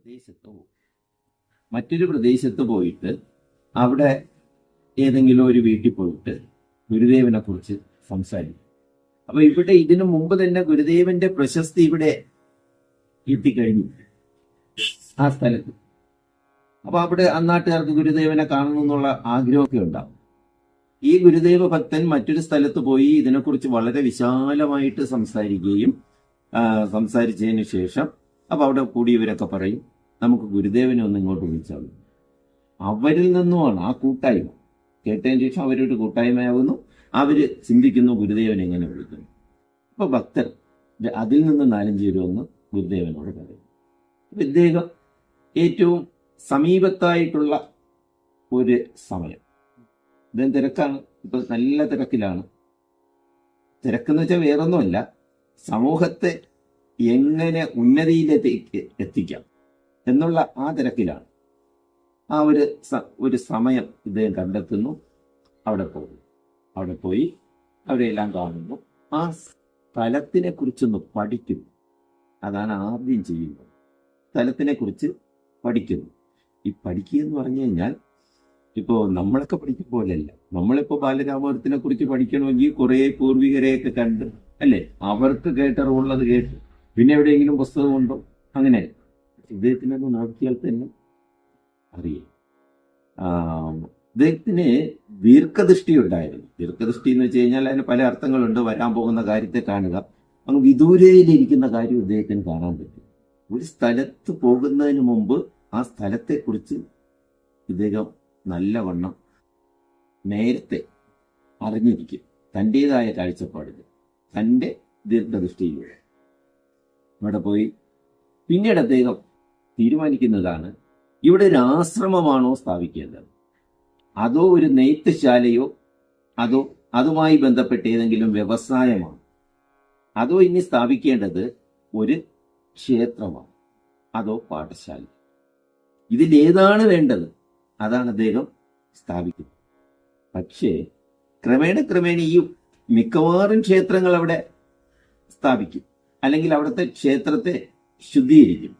പ്രദേശത്ത് പോകും. മറ്റൊരു പ്രദേശത്ത് പോയിട്ട് അവിടെ ഏതെങ്കിലും ഒരു വീട്ടിൽ പോയിട്ട് ഗുരുദേവനെ കുറിച്ച് സംസാരിക്കും. അപ്പൊ ഇവിടെ ഇതിനു മുമ്പ് തന്നെ ഗുരുദേവന്റെ പ്രശസ്തി ഇവിടെ എത്തിക്കഴിഞ്ഞു ആ സ്ഥലത്ത്. അപ്പൊ അവിടെ അന്നാട്ടുകാർക്ക് ഗുരുദേവനെ കാണണം എന്നുള്ള ആഗ്രഹമൊക്കെ ഉണ്ടാവും. ഈ ഗുരുദേവ ഭക്തൻ മറ്റൊരു സ്ഥലത്ത് പോയി ഇതിനെക്കുറിച്ച് വളരെ വിശാലമായിട്ട് സംസാരിക്കുകയും സംസാരിച്ചതിന് ശേഷം അപ്പൊ അവിടെ കൂടിയവരൊക്കെ പറയും, നമുക്ക് ഗുരുദേവനെ ഒന്ന് ഇങ്ങോട്ട് വിളിച്ചാൽ. അവരിൽ നിന്നുമാണ് ആ കൂട്ടായ്മ കേട്ടതിന് ശേഷം അവരൊരു കൂട്ടായ്മയാകുന്നു. അവര് ചിന്തിക്കുന്നു ഗുരുദേവൻ എങ്ങനെ വിളിക്കുന്നു. അപ്പൊ ഭക്തർ അതിൽ നിന്ന് 4-5 പേര് വന്ന് ഗുരുദേവനോട് പറയും. അപ്പൊ ഇദ്ദേഹം ഏറ്റവും സമീപത്തായിട്ടുള്ള ഒരു സമയം, ഇദ്ദേഹം തിരക്കാണ്, ഇപ്പൊ നല്ല തിരക്കിലാണ്. തിരക്കെന്ന് വെച്ചാൽ വേറൊന്നുമല്ല, സമൂഹത്തെ എങ്ങനെ ഉന്നതിയിലേക്ക് എത്തിക്കാം എന്നുള്ള ആ തിരക്കിലാണ്. ആ ഒരു സമയം ഇദ്ദേഹം കണ്ടെത്തുന്നു. അവിടെ പോകുന്നു. അവിടെ പോയി അവരെല്ലാം കാണുന്നു. ആ സ്ഥലത്തിനെ കുറിച്ചൊന്ന് പഠിക്കുന്നു. അതാണ് ആദ്യം ചെയ്യുന്നത്. സ്ഥലത്തിനെ കുറിച്ച് പഠിക്കുന്നു. ഈ പഠിക്കുക എന്ന് പറഞ്ഞു കഴിഞ്ഞാൽ ഇപ്പോ നമ്മളൊക്കെ പഠിക്കും പോലെയല്ല. നമ്മളിപ്പോ ബാലരാമപുരത്തിനെ കുറിച്ച് പഠിക്കണമെങ്കിൽ കുറെ പൂർവികരെയൊക്കെ കണ്ട് അല്ലേ, അവർക്ക് കേട്ടറിവുള്ളത് കേട്ട് പിന്നെ എവിടെയെങ്കിലും പുസ്തകമുണ്ടോ, അങ്ങനെ ഇദ്ദേഹത്തിനൊന്ന് നോക്കിയാൽ തന്നെ അറിയാം. ഇദ്ദേഹത്തിന് ദീർഘദൃഷ്ടി ഉണ്ടായിരുന്നു. ദീർഘദൃഷ്ടി എന്ന് വെച്ച് കഴിഞ്ഞാൽ അതിന് പല അർത്ഥങ്ങളുണ്ട്. വരാൻ പോകുന്ന കാര്യത്തെ കാണുക, അങ്ങ് വിദൂരയിലിരിക്കുന്ന കാര്യം ഇദ്ദേഹത്തിന് കാണാൻ പറ്റും. ഒരു സ്ഥലത്ത് പോകുന്നതിന് മുമ്പ് ആ സ്ഥലത്തെക്കുറിച്ച് ഇദ്ദേഹം നല്ലവണ്ണം നേരത്തെ അറിഞ്ഞിരിക്കും. തൻ്റെതായ കാഴ്ചപ്പാടിൽ, തൻ്റെ ദീർഘദൃഷ്ടിയിലൂടെ അവിടെ പോയി പിന്നീട് അദ്ദേഹം തീരുമാനിക്കുന്നതാണ് ഇവിടെ ഒരു ആശ്രമമാണോ സ്ഥാപിക്കേണ്ടത്, അതോ ഒരു നെയ്ത്തുശാലയോ, അതോ അതുമായി ബന്ധപ്പെട്ട ഏതെങ്കിലും വ്യവസായമാണ്, അതോ ഇനി സ്ഥാപിക്കേണ്ടത് ഒരു ക്ഷേത്രമാണ്, അതോ പാഠശാല. ഇതിലേതാണ് വേണ്ടത് അതാണ് അദ്ദേഹം സ്ഥാപിക്കുന്നത്. പക്ഷേ ക്രമേണ ഈ മിക്കവാറും ക്ഷേത്രങ്ങൾ അവിടെ സ്ഥാപിക്കും, അല്ലെങ്കിൽ അവിടുത്തെ ക്ഷേത്രത്തെ ശുദ്ധീകരിക്കും.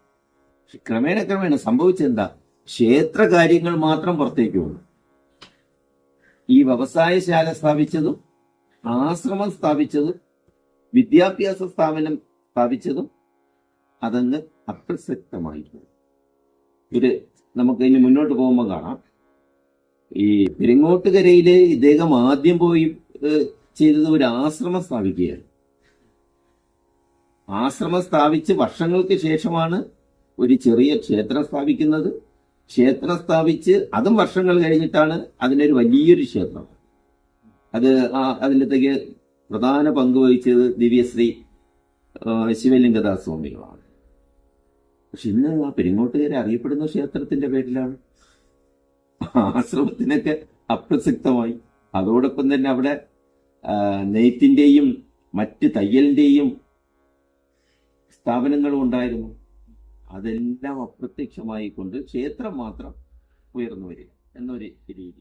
ക്രമേണ സംഭവിച്ചെന്താ, ക്ഷേത്ര കാര്യങ്ങൾ മാത്രം പുറത്തേക്ക് പോകും. ഈ വ്യവസായശാല സ്ഥാപിച്ചതും ആശ്രമം സ്ഥാപിച്ചതും വിദ്യാഭ്യാസ സ്ഥാപനം സ്ഥാപിച്ചതും അതങ്ങ് അപ്രസക്തമായി പോകും. നമുക്ക് ഇനി മുന്നോട്ട് പോകുമ്പോൾ കാണാം. ഈ പെരിങ്ങോട്ടുകരയില് ഇദ്ദേഹം ആദ്യം പോയി ചെയ്തത് ഒരു ആശ്രമം സ്ഥാപിക്കുകയാണ്. ആശ്രമം സ്ഥാപിച്ച് വർഷങ്ങൾക്ക് ശേഷമാണ് ഒരു ചെറിയ ക്ഷേത്രം സ്ഥാപിക്കുന്നത്. ക്ഷേത്രം സ്ഥാപിച്ച് അതും വർഷങ്ങൾ കഴിഞ്ഞിട്ടാണ് അതിനൊരു വലിയൊരു ക്ഷേത്രം. അതിലത്തേക്ക് പ്രധാന പങ്ക് വഹിച്ചത് ദിവ്യശ്രീ ശിവലിംഗദാസ് സ്വാമികളാണ്. പക്ഷെ ഇന്ന് ആ പെരിങ്ങോട്ടുകര അറിയപ്പെടുന്ന ക്ഷേത്രത്തിന്റെ പേരിലാണ്. ആശ്രമത്തിനൊക്കെ അപ്രസക്തമായി. അതോടൊപ്പം തന്നെ അവിടെ നെയ്ത്തിന്റെയും മറ്റ് തയ്യലിന്റെയും സ്ഥാപനങ്ങളും ഉണ്ടായിരുന്നു. അതെല്ലാം അപ്രത്യക്ഷമായി കൊണ്ട് ക്ഷേത്രം മാത്രം ഉയർന്നു വരിക എന്നൊരു രീതി.